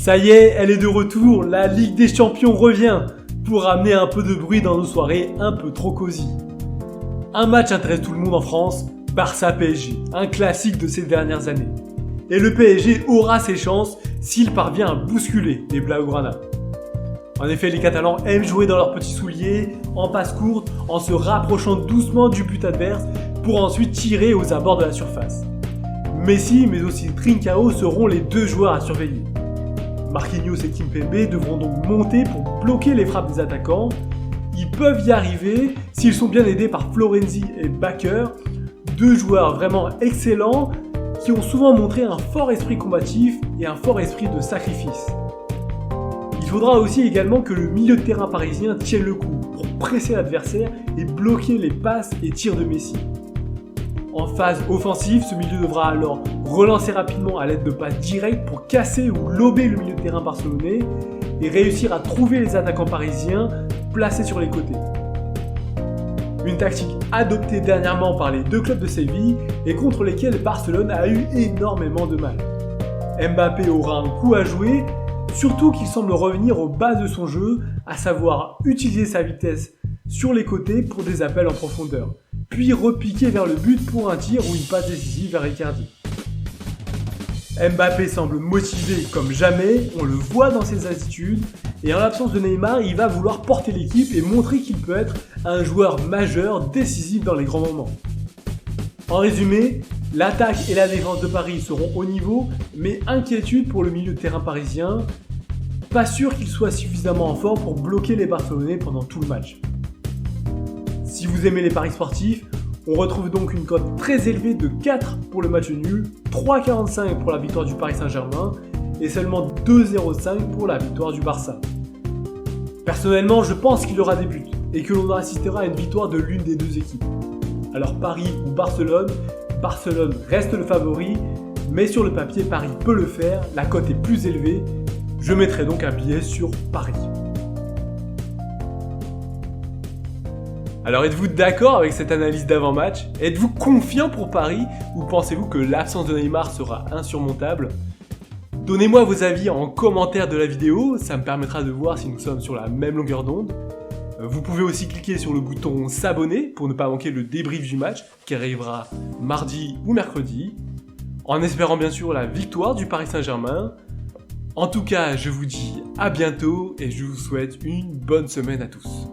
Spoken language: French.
Ça y est, elle est de retour, la Ligue des Champions revient pour amener un peu de bruit dans nos soirées un peu trop cosy. Un match intéresse tout le monde en France, Barça-PSG, un classique de ces dernières années. Et le PSG aura ses chances s'il parvient à bousculer les Blaugrana. En effet, les Catalans aiment jouer dans leurs petits souliers, en passe courte, en se rapprochant doucement du but adverse pour ensuite tirer aux abords de la surface. Messi mais aussi Trincao seront les deux joueurs à surveiller. Marquinhos et Kimpembe devront donc monter pour bloquer les frappes des attaquants. Ils peuvent y arriver s'ils sont bien aidés par Florenzi et Bakker, deux joueurs vraiment excellents qui ont souvent montré un fort esprit combatif et un fort esprit de sacrifice. Il faudra aussi également que le milieu de terrain parisien tienne le coup pour presser l'adversaire et bloquer les passes et tirs de Messi. En phase offensive, ce milieu devra alors relancer rapidement à l'aide de passes directes pour casser ou lober le milieu de terrain barcelonais et réussir à trouver les attaquants parisiens placés sur les côtés. Une tactique adoptée dernièrement par les deux clubs de Séville et contre lesquels Barcelone a eu énormément de mal. Mbappé aura un coup à jouer, surtout qu'il semble revenir aux bases de son jeu, à savoir utiliser sa vitesse sur les côtés pour des appels en profondeur, puis repiquer vers le but pour un tir ou une passe décisive vers Icardi. Mbappé semble motivé comme jamais, on le voit dans ses attitudes, et en l'absence de Neymar, il va vouloir porter l'équipe et montrer qu'il peut être un joueur majeur, décisif dans les grands moments. En résumé, l'attaque et la défense de Paris seront au niveau, mais inquiétude pour le milieu de terrain parisien, pas sûr qu'il soit suffisamment en forme pour bloquer les Barcelonais pendant tout le match. Si vous aimez les paris sportifs, on retrouve donc une cote très élevée de 4 pour le match nul, 3,45 pour la victoire du Paris Saint-Germain et seulement 2,05 pour la victoire du Barça. Personnellement, je pense qu'il y aura des buts et que l'on assistera à une victoire de l'une des deux équipes. Alors Paris ou Barcelone, Barcelone reste le favori, mais sur le papier, Paris peut le faire, la cote est plus élevée, je mettrai donc un billet sur Paris. Alors êtes-vous d'accord avec cette analyse d'avant-match? Êtes-vous confiant pour Paris ou pensez-vous que l'absence de Neymar sera insurmontable? Donnez-moi vos avis en commentaire de la vidéo, ça me permettra de voir si nous sommes sur la même longueur d'onde. Vous pouvez aussi cliquer sur le bouton s'abonner pour ne pas manquer le débrief du match qui arrivera mardi ou mercredi, en espérant bien sûr la victoire du Paris Saint-Germain. En tout cas, je vous dis à bientôt et je vous souhaite une bonne semaine à tous.